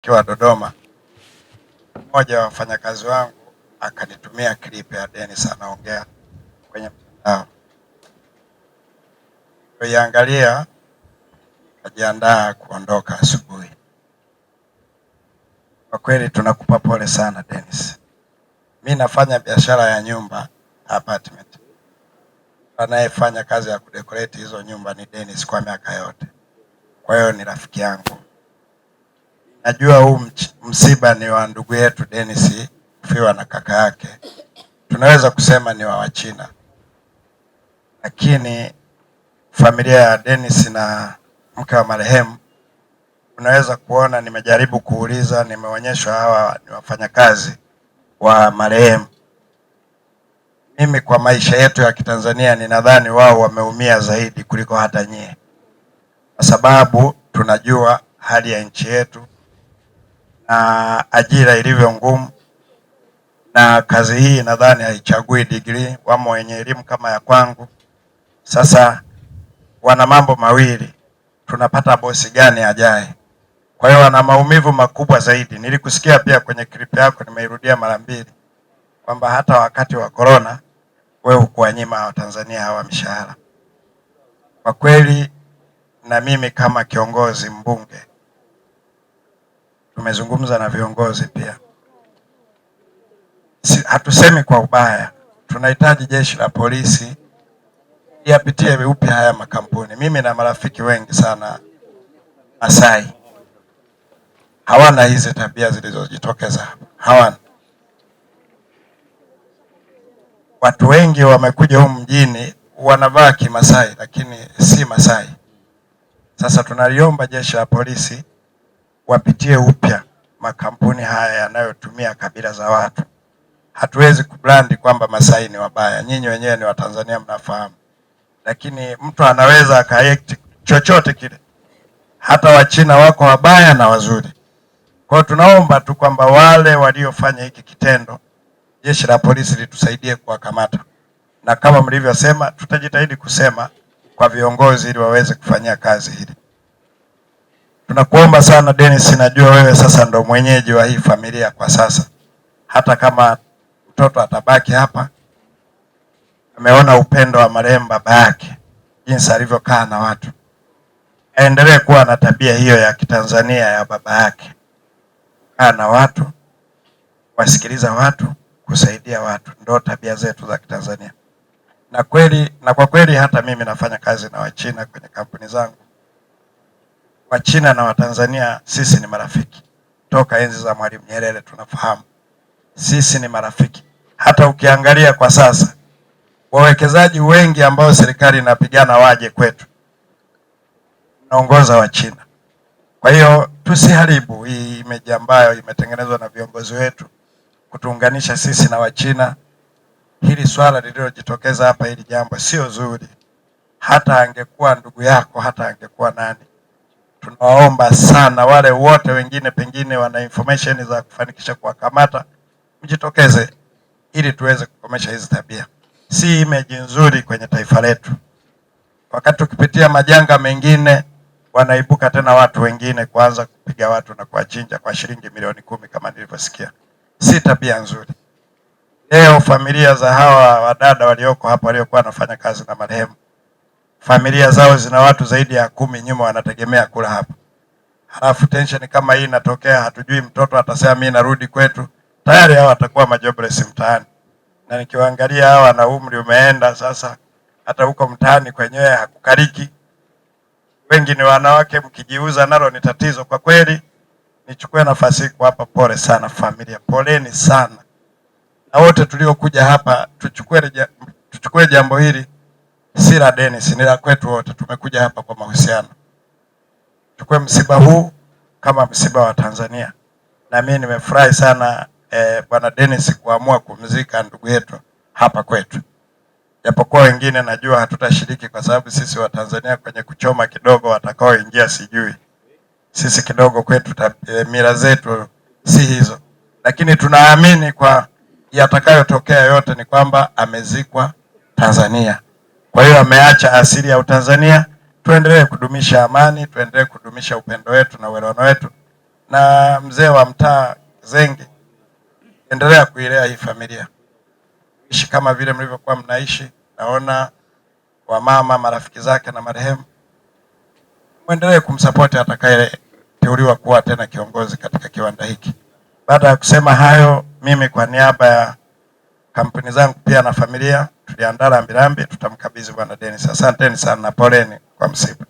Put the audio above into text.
nikiwa Dodoma, mmoja wa wafanyakazi wangu akanitumia clip ya Dennis anaongea kwenye mtandao. Kuiangalia najiandaa kuondoka asubuhi. Kwa kweli tunakupa pole sana Dennis. Mimi nafanya biashara ya nyumba apartment. Anayefanya kazi ya kudecorate hizo nyumba ni Dennis kwa miaka yote. Kwa hiyo ni rafiki yangu. Najua huu msiba ni wa ndugu yetu Dennis kufiwa na kaka yake. Tunaweza kusema ni wa Wachina. Lakini familia ya Dennis na mke wa marehemu, unaweza kuona nimejaribu kuuliza, nimeonyeshwa hawa ni wafanyakazi wa marehemu. Mimi kwa maisha yetu ya Kitanzania ninadhani wao wameumia zaidi kuliko hata nyie. Kwa sababu tunajua hali ya nchi yetu na ajira ilivyo ngumu, na kazi hii nadhani haichagui degree, wamo wenye elimu kama ya kwangu. Sasa wana mambo mawili, tunapata bosi gani ajaye. Kwa hiyo wana maumivu makubwa zaidi. Nilikusikia pia kwenye clip yako, nimeirudia mara mbili, kwamba hata wakati wa corona wewe hukuwanyima Watanzania hawa mishahara. Kwa kweli na mimi kama kiongozi mbunge, tumezungumza na viongozi pia. Hatusemi kwa ubaya, tunahitaji jeshi la polisi yapitie upya haya makampuni. Mimi na marafiki wengi sana Masai, hawana hizi tabia zilizojitokeza. Hawana. Watu wengi wamekuja humu mjini wanavaa kimasai lakini si Masai. Sasa tunaliomba jeshi la polisi wapitie upya makampuni haya yanayotumia kabila za watu. Hatuwezi kubrandi kwamba Masai ni wabaya. Nyinyi wenyewe ni Watanzania mnafahamu. Lakini mtu anaweza akaekti chochote kile. Hata Wachina wako wabaya na wazuri. Kwa hiyo tunaomba tu kwamba wale waliofanya hiki kitendo, jeshi la polisi litusaidie kuwakamata. Na kama mlivyosema, tutajitahidi kusema kwa viongozi ili waweze kufanyia kazi hili. Tunakuomba sana Dennis, najua wewe sasa ndo mwenyeji wa hii familia kwa sasa. Hata kama mtoto atabaki hapa, ameona upendo wa marehemu baba yake, jinsi alivyokaa na watu. Aendelee kuwa na tabia hiyo ya Kitanzania ya baba yake. Kaa na watu, wasikiliza watu, kusaidia watu, ndio tabia zetu za Kitanzania. Na kwa kweli hata mimi nafanya kazi na Wachina kwenye kampuni zangu. Wachina na Watanzania sisi ni marafiki. Toka enzi za Mwalimu Nyerere tunafahamu. Sisi ni marafiki. Hata ukiangalia kwa sasa, wawekezaji wengi ambao serikali inapigana waje kwetu, naongoza Wachina. Kwa hiyo tusiharibu hii image ambayo imetengenezwa na viongozi wetu kutuunganisha sisi na Wachina. Hili swala lililojitokeza hapa, hili jambo sio zuri. Hata angekuwa ndugu yako, hata angekuwa nani, tunawaomba sana wale wote wengine pengine wana information za kufanikisha kuwakamata, mjitokeze ili tuweze kukomesha hizi tabia. Si image nzuri kwenye taifa letu. Wakati tukipitia majanga mengine, wanaibuka tena watu wengine kuanza kupiga watu na kuwachinja kwa shilingi milioni 10 kama nilivyosikia. Si tabia nzuri. Leo familia za hawa wadada walioko hapa waliokuwa wanafanya kazi na marehemu, familia zao zina watu zaidi ya 10 nyuma wanategemea kula hapa. Halafu tension kama hii inatokea, hatujui mtoto atasema mimi narudi kwetu, tayari hao watakuwa majobless mtaani. Na nikiwaangalia hawa na umri umeenda sasa, hata huko mtaani kwenyewe hakukariki. Wengi ni wanawake, mkijiuza nalo ni tatizo. Kwa kweli nichukue nafasi hii kuwapa pole sana familia. Poleni sana. Na wote tuliokuja hapa tuchukue jambo hili si la Dennis, ni la kwetu wote. Tumekuja hapa kwa mahusiano. Chukue msiba huu kama msiba wa Tanzania. Na mimi nimefurahi sana Bwana Dennis kuamua kumzika ndugu yetu hapa kwetu. Japokuwa wengine najua hatutashiriki kwa sababu sisi wa Tanzania kwenye kuchoma kidogo watakaoingia sijui. Sisi kidogo kwetu mila zetu si hizo. Lakini tunaamini kwa yatakayotokea yote ni kwamba amezikwa Tanzania. Kwa hiyo ameacha asili ya Utanzania. Tuendelee kudumisha amani, tuendelee kudumisha upendo wetu na uelewano wetu. na mzee wa mtaa Zengi, endelea kuilea hii familia, ishi kama vile mlivyokuwa mnaishi. Naona wamama marafiki zake na marehemu, muendelee kumsupport atakayeteuliwa kuwa tena kiongozi katika kiwanda hiki. Baada ya kusema hayo, mimi kwa niaba ya kampuni zangu pia na familia tuliandaa rambirambi, tutamkabidhi Bwana Dennis. Asanteni sana na poleni kwa msiba.